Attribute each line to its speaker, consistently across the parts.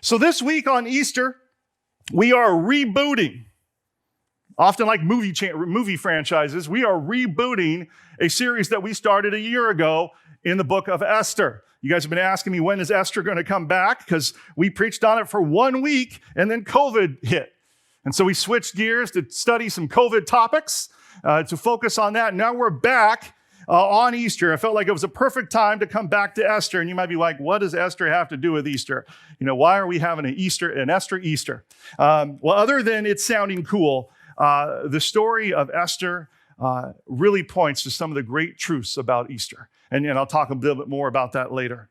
Speaker 1: So this week on Easter, we are rebooting. Often like movie franchises, we are rebooting a series that we started a year ago in the book of Esther. You guys have been asking me, when is Esther going to come back? Because we preached on it for 1 week and then COVID hit. And so we switched gears to study some COVID topics, to focus on that. Now we're back on Easter. I felt like it was a perfect time to come back to Esther. And you might be like, what does Esther have to do with Easter? Why are we having an Esther Easter? Well, other than it sounding cool, the story of Esther really points to some of the great truths about Easter. And I'll talk a little bit more about that later.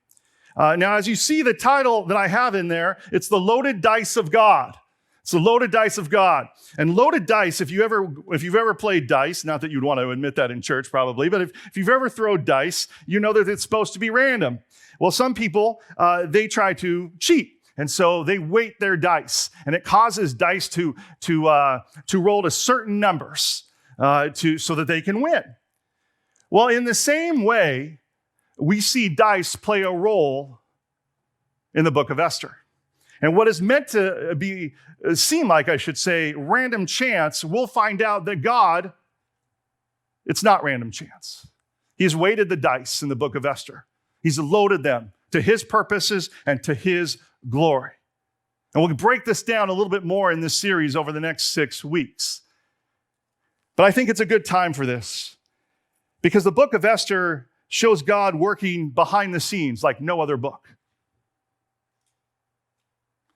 Speaker 1: Now, as you see the title that I have in there, it's The Loaded Dice of God. It's the loaded dice of God. And loaded dice, if you've ever played dice, not that you'd want to admit that in church probably, but if you've ever thrown dice, you know that it's supposed to be random. Well, some people, they try to cheat. And so they weight their dice, and it causes dice to roll to certain numbers so that they can win. Well, in the same way, we see dice play a role in the book of Esther. And what is meant to seem like, I should say, random chance, we'll find out that God, it's not random chance. He's weighted the dice in the book of Esther. He's loaded them to his purposes and to his glory. And we'll break this down a little bit more in this series over the next 6 weeks. But I think it's a good time for this because the book of Esther shows God working behind the scenes like no other book.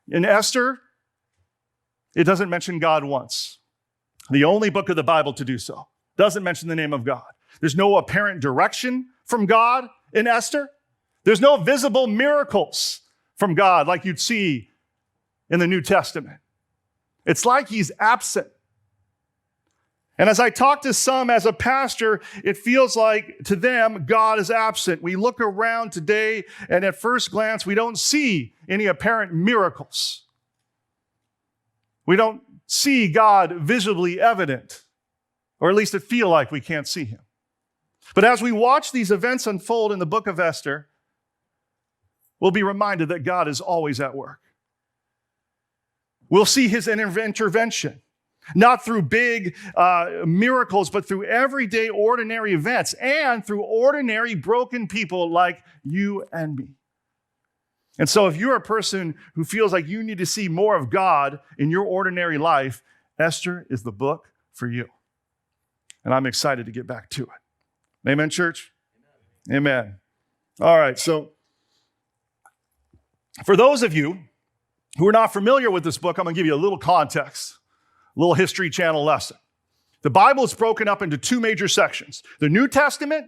Speaker 1: In Esther, it doesn't mention God once. The only book of the Bible to do so. Doesn't mention the name of God. There's no apparent direction from God in Esther. There's no visible miracles from God like you'd see in the New Testament. It's like he's absent. And as I talk to some as a pastor, it feels like to them, God is absent. We look around today, and at first glance, we don't see any apparent miracles. We don't see God visibly evident, or at least it feels like we can't see him. But as we watch these events unfold in the book of Esther, we'll be reminded that God is always at work. We'll see his intervention. Not through big miracles, but through everyday ordinary events and through ordinary broken people like you and me. And so if you're a person who feels like you need to see more of God in your ordinary life, Esther is the book for you. And I'm excited to get back to it. Amen, church? Amen. All right, so for those of you who are not familiar with this book, I'm going to give you a little context. Little History Channel lesson. The Bible is broken up into 2 major sections. The New Testament,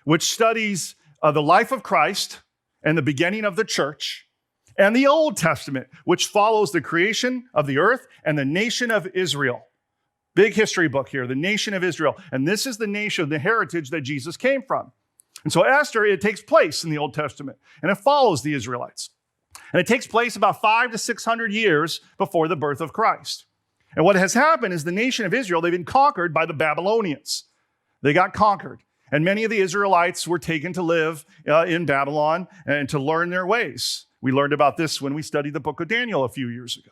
Speaker 1: which studies the life of Christ and the beginning of the church, and the Old Testament, which follows the creation of the earth and the nation of Israel. Big history book here, the nation of Israel. And this is the nation, the heritage that Jesus came from. And so Esther, it takes place in the Old Testament, and it follows the Israelites. And it takes place about 500 to 600 years before the birth of Christ. And what has happened is the nation of Israel, they've been conquered by the Babylonians. They got conquered. And many of the Israelites were taken to live in Babylon and to learn their ways. We learned about this when we studied the book of Daniel a few years ago.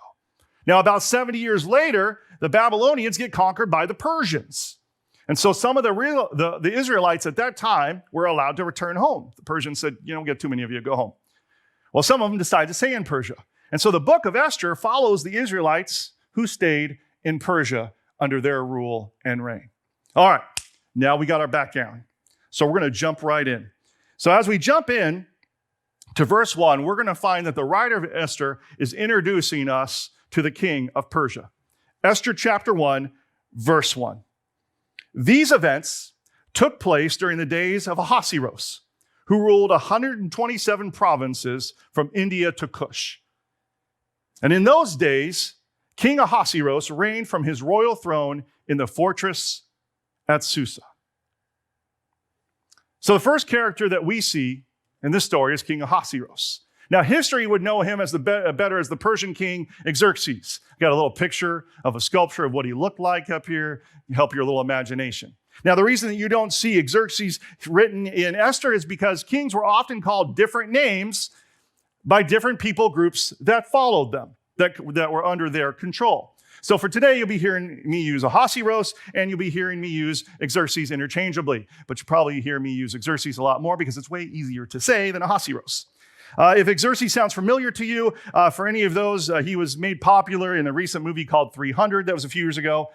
Speaker 1: Now, about 70 years later, the Babylonians get conquered by the Persians. And so some of the Israelites at that time were allowed to return home. The Persians said, you don't get too many of you, go home. Well, some of them decided to stay in Persia. And so the book of Esther follows the Israelites who stayed in Persia under their rule and reign. All right, now we got our background. So we're going to jump right in. So as we jump in to verse 1, we're going to find that the writer of Esther is introducing us to the king of Persia. Esther chapter 1, verse 1. These events took place during the days of Ahasuerus, who ruled 127 provinces from India to Kush. And in those days, King Ahasuerus reigned from his royal throne in the fortress at Susa. So the first character that we see in this story is King Ahasuerus. Now, history would know him as better as the Persian king Xerxes. Got a little picture of a sculpture of what he looked like up here. Help your little imagination. Now, the reason that you don't see Xerxes written in Esther is because kings were often called different names by different people groups that followed them, that were under their control. So for today, you'll be hearing me use Ahasuerus, and you'll be hearing me use Xerxes interchangeably. But you'll probably hear me use Xerxes a lot more because it's way easier to say than Ahasuerus. If Xerxes sounds familiar to you, for any of those, he was made popular in a recent movie called 300 that was a few years ago.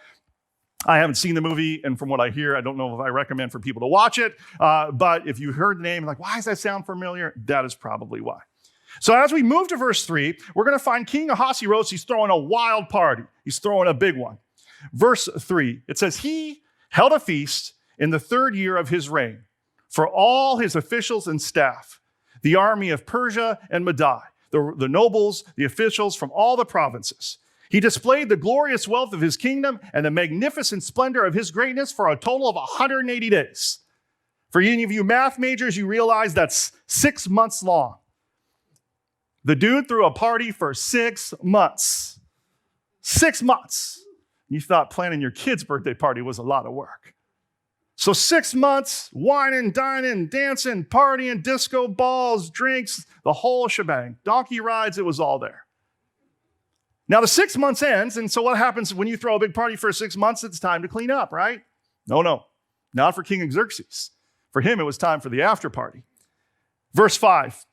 Speaker 1: I haven't seen the movie, and from what I hear, I don't know if I recommend for people to watch it. But if you heard the name, like, why does that sound familiar? That is probably why. So as we move to verse 3, we're going to find King Ahasuerus. He's throwing a wild party. He's throwing a big one. Verse 3, it says, he held a feast in the 3rd year of his reign for all his officials and staff, the army of Persia and Media, the nobles, the officials from all the provinces. He displayed the glorious wealth of his kingdom and the magnificent splendor of his greatness for a total of 180 days. For any of you math majors, you realize that's 6 months long. The dude threw a party for 6 months. 6 months. You thought planning your kid's birthday party was a lot of work. So 6 months, whining, dining, dancing, partying, disco balls, drinks, the whole shebang. Donkey rides, it was all there. Now the 6 months ends, and so what happens when you throw a big party for 6 months? It's time to clean up, right? No, not for King Xerxes. For him, it was time for the after party. Verse 5.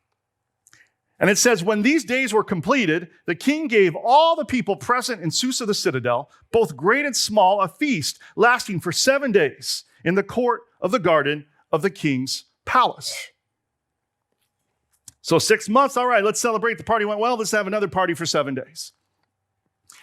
Speaker 1: And it says, when these days were completed, the king gave all the people present in Susa the citadel, both great and small, a feast lasting for 7 days in the court of the garden of the king's palace. So 6 months, all right, let's celebrate. The party went well. Let's have another party for 7 days.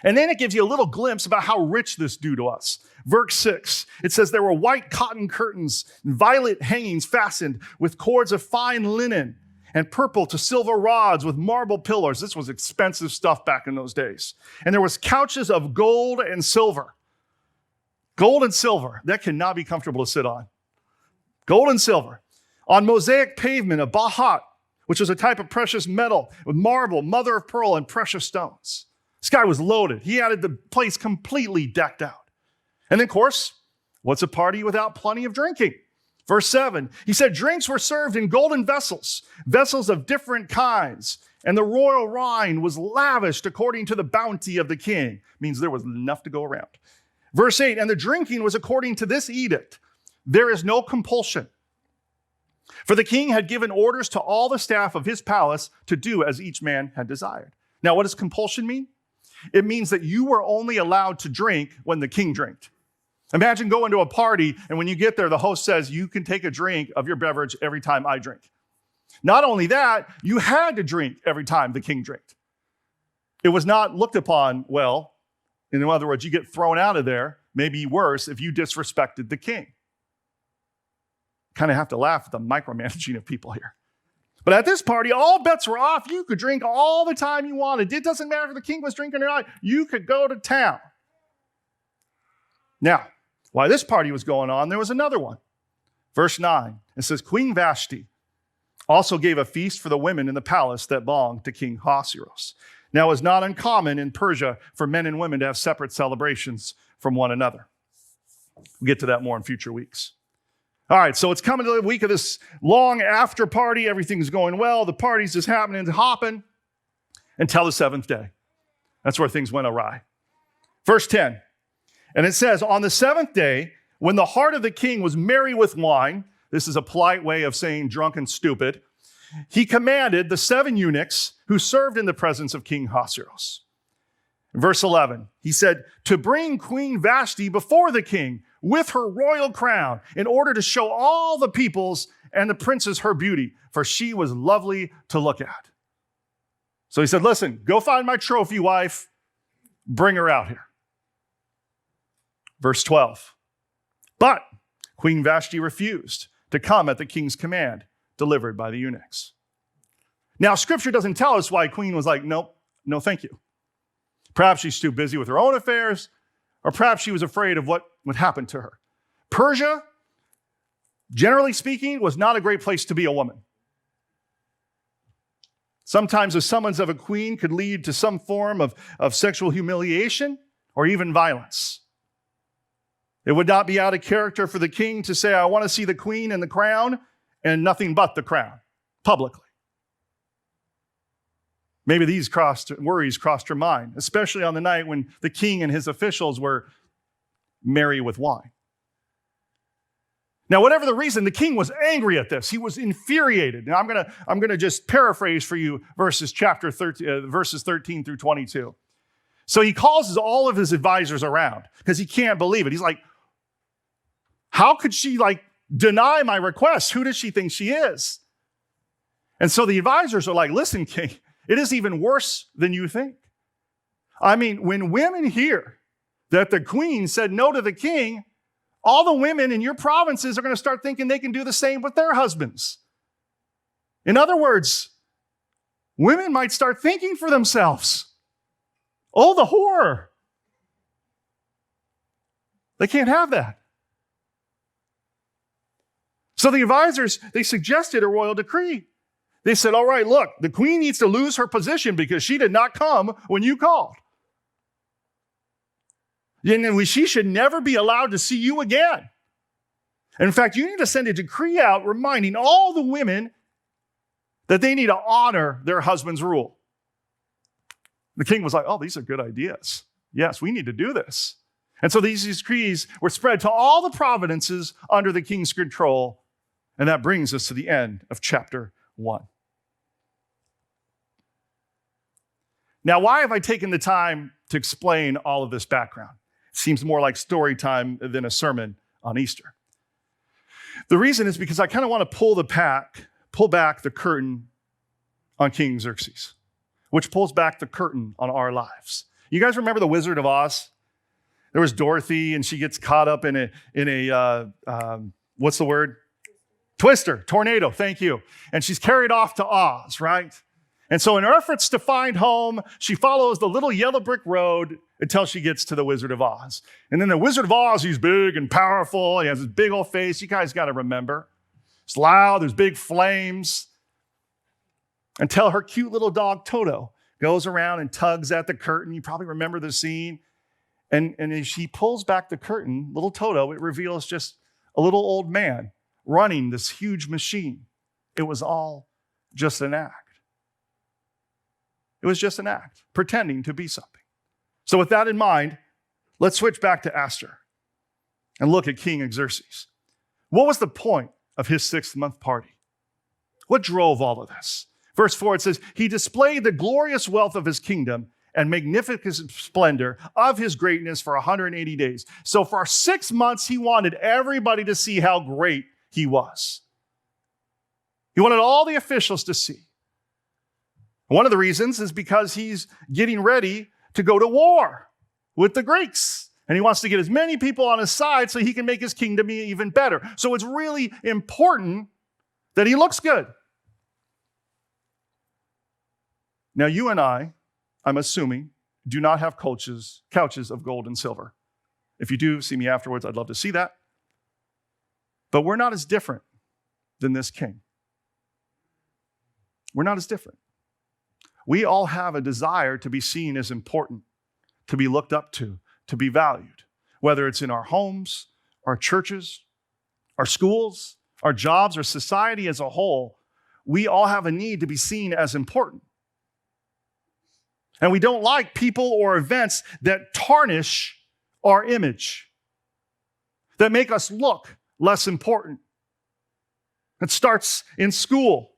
Speaker 1: And then it gives you a little glimpse about how rich this dude was. Verse 6, it says there were white cotton curtains, violet hangings fastened with cords of fine linen, and purple to silver rods with marble pillars. This was expensive stuff back in those days. And there was couches of gold and silver. Gold and silver, that cannot be comfortable to sit on. Gold and silver. On mosaic pavement of Bahat, which was a type of precious metal with marble, mother of pearl, and precious stones. This guy was loaded. He had the place completely decked out. And then, of course, what's a party without plenty of drinking? Verse 7, he said, drinks were served in golden vessels, vessels of different kinds, and the royal wine was lavished according to the bounty of the king. Means there was enough to go around. Verse 8, and the drinking was according to this edict. There is no compulsion. For the king had given orders to all the staff of his palace to do as each man had desired. Now, what does compulsion mean? It means that you were only allowed to drink when the king drank. Imagine going to a party, and when you get there, the host says, you can take a drink of your beverage every time I drink. Not only that, you had to drink every time the king drank. It was not looked upon well. In other words, you get thrown out of there, maybe worse, if you disrespected the king. Kind of have to laugh at the micromanaging of people here. But at this party, all bets were off. You could drink all the time you wanted. It doesn't matter if the king was drinking or not. You could go to town. Now, while this party was going on, there was another one. Verse 9, it says, Queen Vashti also gave a feast for the women in the palace that belonged to King Ahasuerus. Now, it was not uncommon in Persia for men and women to have separate celebrations from one another. We'll get to that more in future weeks. All right, so it's coming to the week of this long after party. Everything's going well. The party's just happening and hopping until the 7th day. That's where things went awry. Verse 10, and it says, on the 7th day, when the heart of the king was merry with wine, this is a polite way of saying drunk and stupid, he commanded the 7 eunuchs who served in the presence of King Ahasuerus. Verse 11, he said, to bring Queen Vashti before the king with her royal crown in order to show all the peoples and the princes her beauty, for she was lovely to look at. So he said, listen, go find my trophy wife, bring her out here. Verse 12, but Queen Vashti refused to come at the king's command delivered by the eunuchs. Now, scripture doesn't tell us why Queen was like, nope, no thank you. Perhaps she's too busy with her own affairs, or perhaps she was afraid of what would happen to her. Persia, generally speaking, was not a great place to be a woman. Sometimes the summons of a queen could lead to some form of sexual humiliation or even violence. It would not be out of character for the king to say, I want to see the queen in the crown and nothing but the crown, publicly. Maybe these worries crossed her mind, especially on the night when the king and his officials were merry with wine. Now, whatever the reason, the king was angry at this. He was infuriated. And I'm gonna just paraphrase for you verses 13 through 22. So he calls all of his advisors around because he can't believe it. He's like, how could she deny my request? Who does she think she is? And so the advisors are like, listen, king, it is even worse than you think. I mean, when women hear that the queen said no to the king, all the women in your provinces are going to start thinking they can do the same with their husbands. In other words, women might start thinking for themselves. Oh, the horror. They can't have that. So the advisors, they suggested a royal decree. They said, all right, look, the queen needs to lose her position because she did not come when you called. And she should never be allowed to see you again. And in fact, you need to send a decree out reminding all the women that they need to honor their husband's rule. The king was like, oh, these are good ideas. Yes, we need to do this. And so these decrees were spread to all the provinces under the king's control. And that brings us to the end of chapter 1. Now, why have I taken the time to explain all of this background? It seems more like story time than a sermon on Easter. The reason is because I kind of want to pull back the curtain on King Xerxes, which pulls back the curtain on our lives. You guys remember the Wizard of Oz? There was Dorothy, and she gets caught up in a what's the word? Twister, tornado, thank you. And she's carried off to Oz, right? And so in her efforts to find home, she follows the little yellow brick road until she gets to the Wizard of Oz. And then the Wizard of Oz, he's big and powerful. He has this big old face. You guys got to remember. It's loud. There's big flames. Until her cute little dog, Toto, goes around and tugs at the curtain. You probably remember the scene. And as she pulls back the curtain, little Toto, it reveals just a little old man running this huge machine. It was all just an act. It was just an act, pretending to be something. So with that in mind, let's switch back to Esther and look at King Xerxes. What was the point of his 6th-month party? What drove all of this? Verse 4, it says, he displayed the glorious wealth of his kingdom and magnificent splendor of his greatness for 180 days. So for 6 months, he wanted everybody to see how great he was. He wanted all the officials to see. One of the reasons is because he's getting ready to go to war with the Greeks. And he wants to get as many people on his side so he can make his kingdom even better. So it's really important that he looks good. Now, you and I'm assuming, do not have couches of gold and silver. If you do, see me afterwards. I'd love to see that. But we're not as different than this king. We're not as different. We all have a desire to be seen as important, to be looked up to be valued, whether it's in our homes, our churches, our schools, our jobs, or society as a whole. We all have a need to be seen as important. And we don't like people or events that tarnish our image, that make us look less important. It starts in school,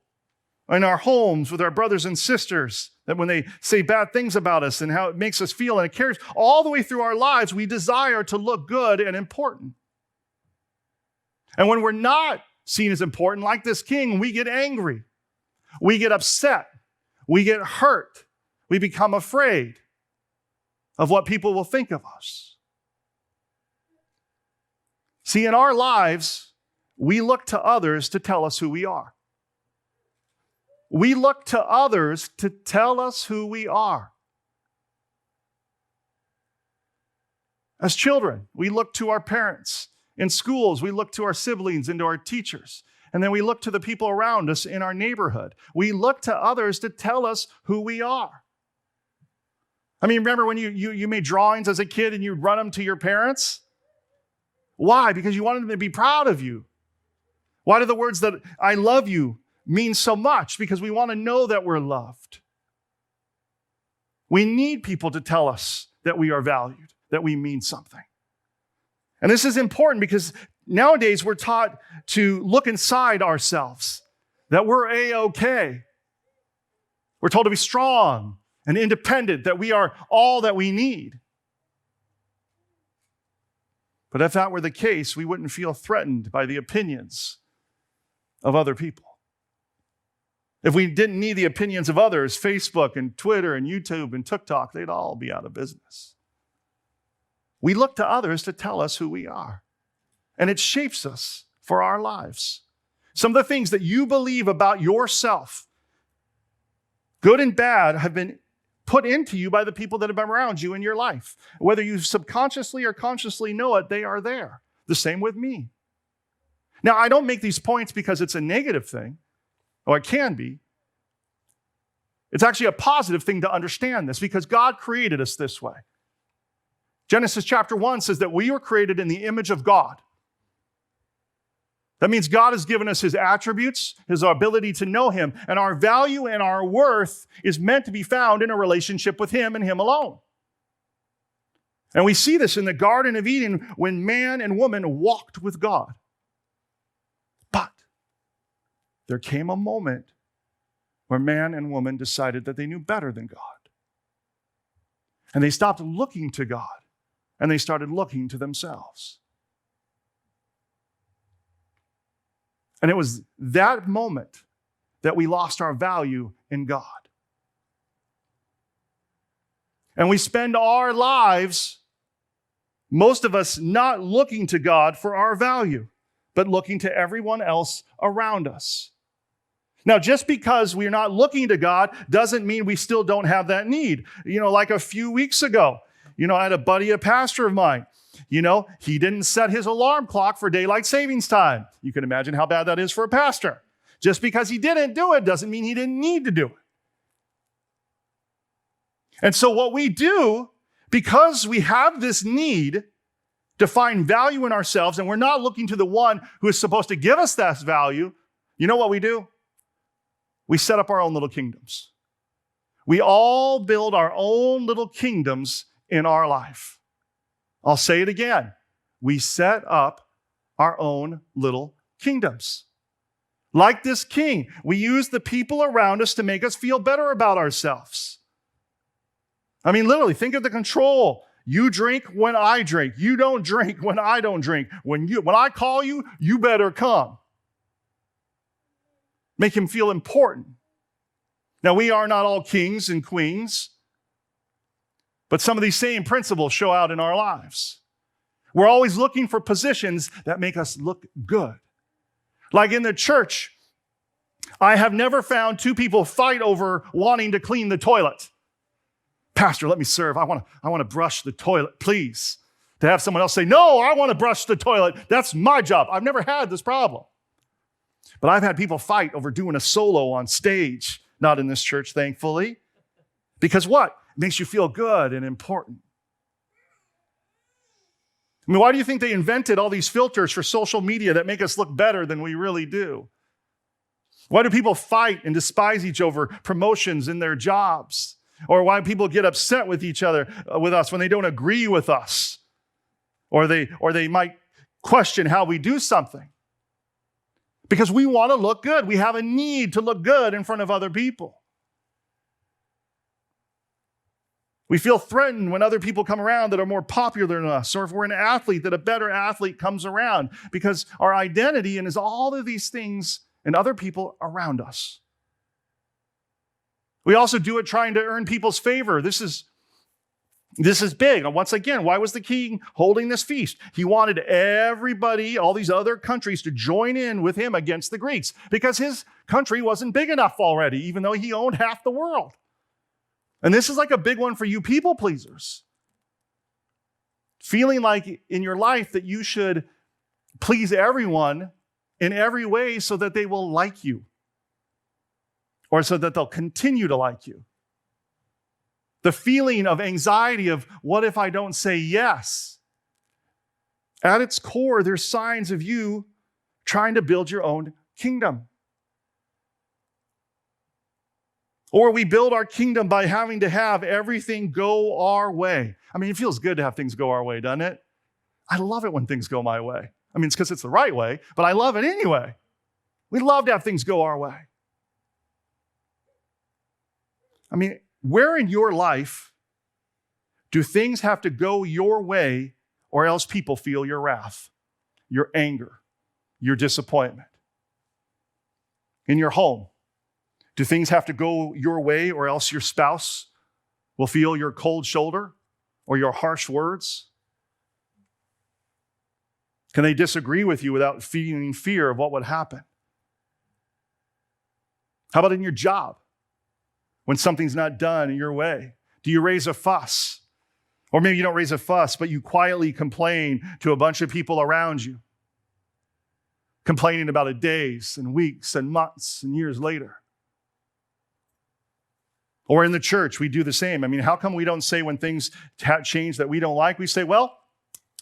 Speaker 1: in our homes with our brothers and sisters, that when they say bad things about us and how it makes us feel, and it carries all the way through our lives, we desire to look good and important. And when we're not seen as important, like this king, we get angry, we get upset, we get hurt, we become afraid of what people will think of us. See, in our lives, we look to others to tell us who we are. We look to others to tell us who we are. As children, we look to our parents. In schools, we look to our siblings and to our teachers. And then we look to the people around us in our neighborhood. We look to others to tell us who we are. I mean, remember when you made drawings as a kid and you'd run them to your parents? Why? Because you wanted them to be proud of you. Why do the words that I love you mean so much? Because we want to know that we're loved. We need people to tell us that we are valued, that we mean something. And this is important because nowadays we're taught to look inside ourselves, that we're A-okay. We're told to be strong and independent, that we are all that we need. But if that were the case, we wouldn't feel threatened by the opinions of other people. If we didn't need the opinions of others, Facebook and Twitter and YouTube and TikTok, they'd all be out of business. We look to others to tell us who we are, and it shapes us for our lives. Some of the things that you believe about yourself, good and bad, have been put into you by the people that have been around you in your life. Whether you subconsciously or consciously know it, they are there. The same with me. Now, I don't make these points because it's a negative thing, or it can be. It's actually a positive thing to understand this because God created us this way. Genesis chapter 1 says that we were created in the image of God. That means God has given us his attributes, his ability to know him, and our value and our worth is meant to be found in a relationship with him and him alone. And we see this in the Garden of Eden when man and woman walked with God. But there came a moment where man and woman decided that they knew better than God. And they stopped looking to God, and they started looking to themselves. And it was that moment that we lost our value in God. And we spend our lives, most of us, not looking to God for our value, but looking to everyone else around us. Now, just because we're not looking to God doesn't mean we still don't have that need. Like a few weeks ago, I had a buddy, a pastor of mine. He didn't set his alarm clock for daylight savings time. You can imagine how bad that is for a pastor. Just because he didn't do it doesn't mean he didn't need to do it. And so what we do, because we have this need to find value in ourselves, and we're not looking to the one who is supposed to give us that value, you know what we do? We set up our own little kingdoms. We all build our own little kingdoms in our life. I'll say it again. We set up our own little kingdoms. Like this king, we use the people around us to make us feel better about ourselves. I mean, literally, think of the control. You drink when I drink. You don't drink when I don't drink. When I call you, you better come. Make him feel important. Now, we are not all kings and queens, but some of these same principles show out in our lives. We're always looking for positions that make us look good. Like in the church, I have never found two people fight over wanting to clean the toilet. Pastor, let me serve. I want to brush the toilet, please. To have someone else say, no, I want to brush the toilet. That's my job. I've never had this problem. But I've had people fight over doing a solo on stage. Not in this church, thankfully. Because what? It makes you feel good and important. I mean, why do you think they invented all these filters for social media that make us look better than we really do? Why do people fight and despise each other over promotions in their jobs? Or why do people get upset with each other, with us, when they don't agree with us? Or they might question how we do something. Because we want to look good. We have a need to look good in front of other people. We feel threatened when other people come around that are more popular than us, or if we're an athlete, that a better athlete comes around, because our identity is all of these things and other people around us. We also do it trying to earn people's favor. This is big. And once again, why was the king holding this feast? He wanted everybody, all these other countries, to join in with him against the Greeks, because his country wasn't big enough already, even though he owned half the world. And this is like a big one for you people pleasers. Feeling like in your life that you should please everyone in every way so that they will like you, or so that they'll continue to like you. The feeling of anxiety of, what if I don't say yes? At its core, there's signs of you trying to build your own kingdom. Or we build our kingdom by having to have everything go our way. I mean, it feels good to have things go our way, doesn't it? I love it when things go my way. I mean, it's because it's the right way, but I love it anyway. We love to have things go our way. I mean, where in your life do things have to go your way or else people feel your wrath, your anger, your disappointment? In your home, do things have to go your way or else your spouse will feel your cold shoulder or your harsh words? Can they disagree with you without feeling fear of what would happen? How about in your job? When something's not done in your way, do you raise a fuss? Or maybe you don't raise a fuss, but you quietly complain to a bunch of people around you, complaining about it days and weeks and months and years later. Or in the church, we do the same. I mean, how come we don't say when things change that we don't like? We say, well,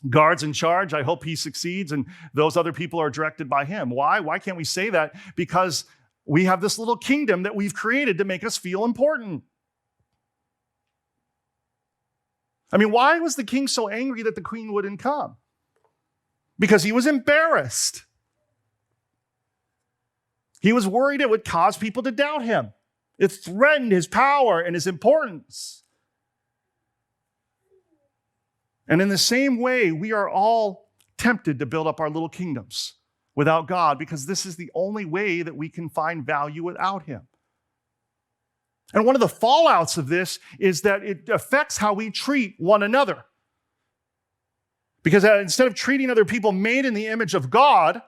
Speaker 1: God's in charge. I hope he succeeds, and those other people are directed by him. Why? Why can't we say that? Because we have this little kingdom that we've created to make us feel important. I mean, why was the king so angry that the queen wouldn't come? Because he was embarrassed. He was worried it would cause people to doubt him. It threatened his power and his importance. And in the same way, we are all tempted to build up our little kingdoms without God, because this is the only way that we can find value without him. And one of the fallouts of this is that it affects how we treat one another. Because instead of treating other people made in the image of God,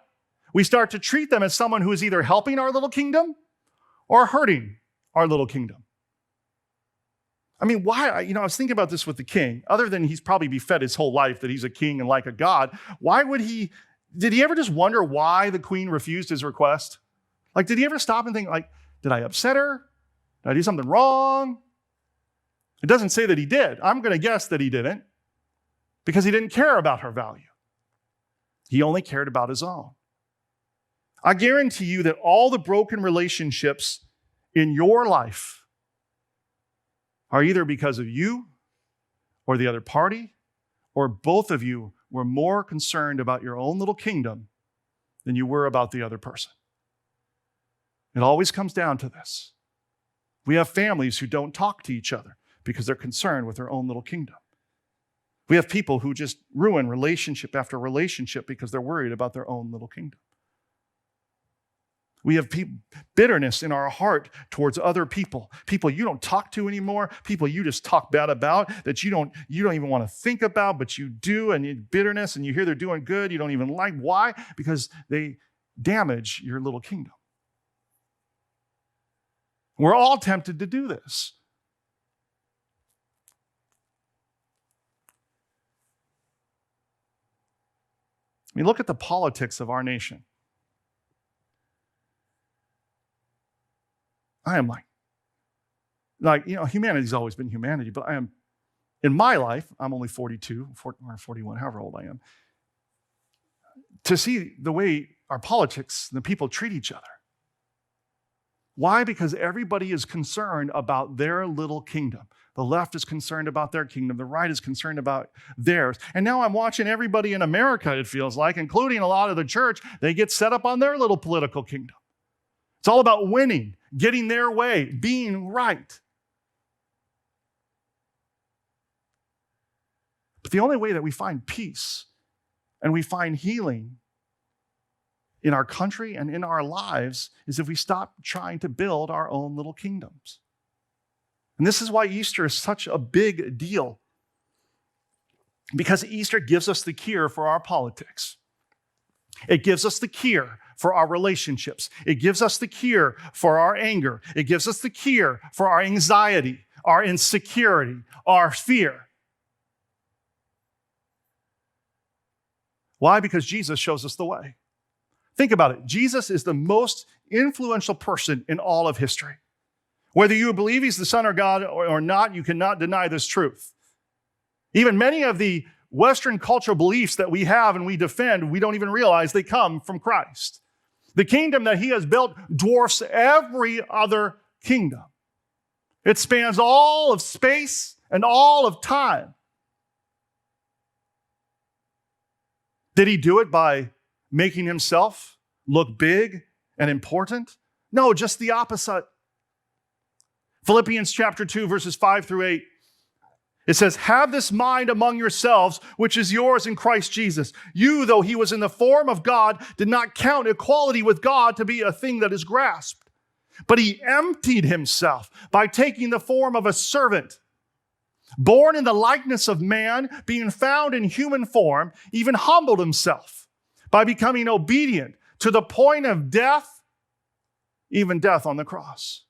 Speaker 1: we start to treat them as someone who is either helping our little kingdom or hurting our little kingdom. I mean, why? I was thinking about this with the king. Other than he's probably be fed his whole life that he's a king and like a god, did he ever just wonder why the queen refused his request? Like, did he ever stop and think, like, did I upset her? Did I do something wrong? It doesn't say that he did. I'm going to guess that he didn't, because he didn't care about her value. He only cared about his own. I guarantee you that all the broken relationships in your life are either because of you or the other party, or both of you were more concerned about your own little kingdom than you were about the other person. It always comes down to this. We have families who don't talk to each other because they're concerned with their own little kingdom. We have people who just ruin relationship after relationship because they're worried about their own little kingdom. We have bitterness in our heart towards other people you don't talk to anymore, people you just talk bad about, that you don't even want to think about, but you do, and bitterness, and you hear they're doing good, you don't even like. Why? Because they damage your little kingdom. We're all tempted to do this. I mean, look at the politics of our nation. I am humanity's always been humanity, but in my life, I'm only 42, or 41, however old I am, to see the way our politics, the people treat each other. Why? Because everybody is concerned about their little kingdom. The left is concerned about their kingdom. The right is concerned about theirs. And now I'm watching everybody in America, it feels like, including a lot of the church, they get set up on their little political kingdom. It's all about winning, getting their way, being right. But the only way that we find peace and we find healing in our country and in our lives is if we stop trying to build our own little kingdoms. And this is why Easter is such a big deal, because Easter gives us the cure for our politics. It gives us the cure for our relationships. It gives us the cure for our anger. It gives us the cure for our anxiety, our insecurity, our fear. Why? Because Jesus shows us the way. Think about it. Jesus is the most influential person in all of history. Whether you believe he's the Son of God or not, you cannot deny this truth. Even many of the Western cultural beliefs that we have and we defend, we don't even realize they come from Christ. The kingdom that he has built dwarfs every other kingdom. It spans all of space and all of time. Did he do it by making himself look big and important? No, just the opposite. Philippians chapter 2, verses 5 through 8. It says, have this mind among yourselves, which is yours in Christ Jesus. You, though he was in the form of God, did not count equality with God to be a thing that is grasped. But he emptied himself by taking the form of a servant. Born in the likeness of man, being found in human form, even humbled himself by becoming obedient to the point of death, even death on the cross.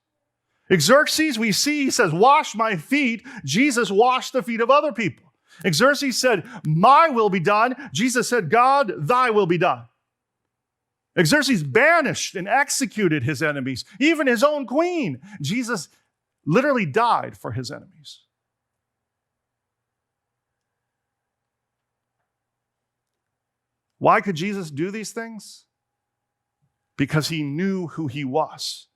Speaker 1: Xerxes, we see, he says, wash my feet. Jesus washed the feet of other people. Xerxes said, my will be done. Jesus said, God, thy will be done. Xerxes banished and executed his enemies, even his own queen. Jesus literally died for his enemies. Why could Jesus do these things? Because he knew who he was.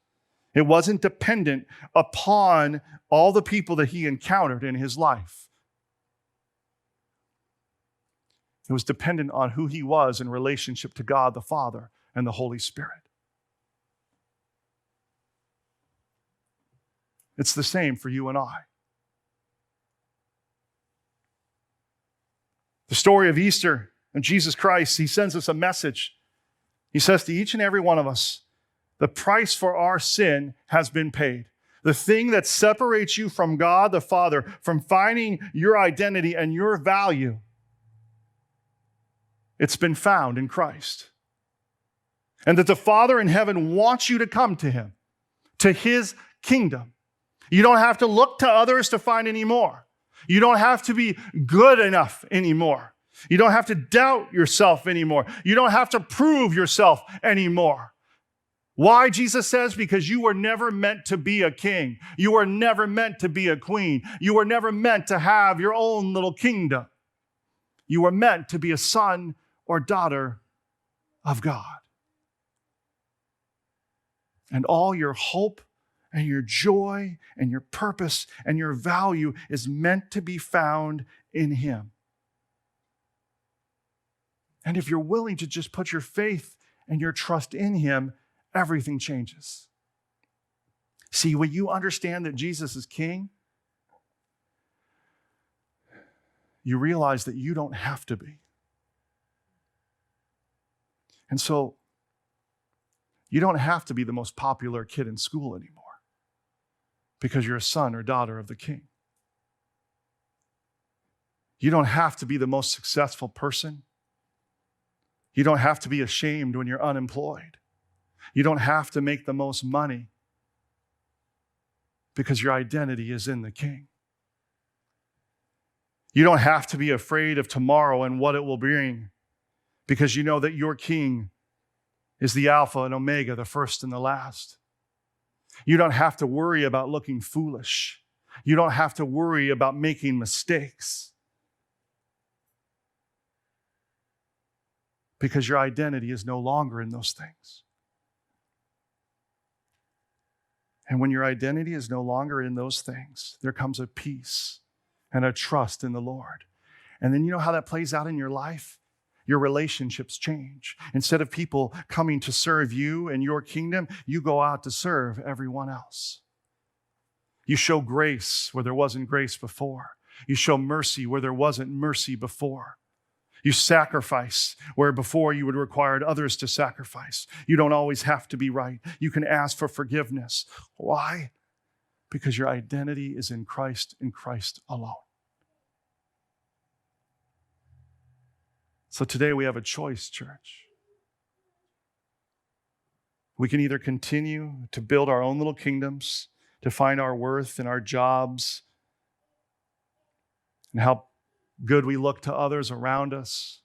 Speaker 1: It wasn't dependent upon all the people that he encountered in his life. It was dependent on who he was in relationship to God the Father and the Holy Spirit. It's the same for you and I. The story of Easter and Jesus Christ, he sends us a message. He says to each and every one of us, the price for our sin has been paid. The thing that separates you from God the Father, from finding your identity and your value, it's been found in Christ. And that the Father in heaven wants you to come to him, to his kingdom. You don't have to look to others to find any more. You don't have to be good enough anymore. You don't have to doubt yourself anymore. You don't have to prove yourself anymore. Why, Jesus says? Because you were never meant to be a king. You were never meant to be a queen. You were never meant to have your own little kingdom. You were meant to be a son or daughter of God. And all your hope and your joy and your purpose and your value is meant to be found in him. And if you're willing to just put your faith and your trust in him, everything changes. See, when you understand that Jesus is king, you realize that you don't have to be. And so, you don't have to be the most popular kid in school anymore because you're a son or daughter of the king. You don't have to be the most successful person. You don't have to be ashamed when you're unemployed. You don't have to make the most money because your identity is in the king. You don't have to be afraid of tomorrow and what it will bring because you know that your king is the Alpha and Omega, the first and the last. You don't have to worry about looking foolish. You don't have to worry about making mistakes because your identity is no longer in those things. And when your identity is no longer in those things, there comes a peace and a trust in the Lord. And then you know how that plays out in your life? Your relationships change. Instead of people coming to serve you and your kingdom, you go out to serve everyone else. You show grace where there wasn't grace before. You show mercy where there wasn't mercy before. You sacrifice where before you would require others to sacrifice. You don't always have to be right. You can ask for forgiveness. Why? Because your identity is in Christ alone. So today we have a choice, church. We can either continue to build our own little kingdoms, to find our worth in our jobs, and how good we look to others around us,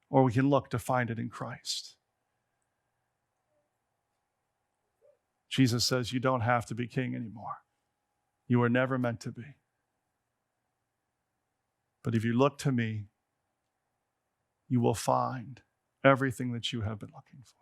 Speaker 1: or we can look to find it in Christ. Jesus says you don't have to be king anymore. You were never meant to be. But if you look to me, you will find everything that you have been looking for.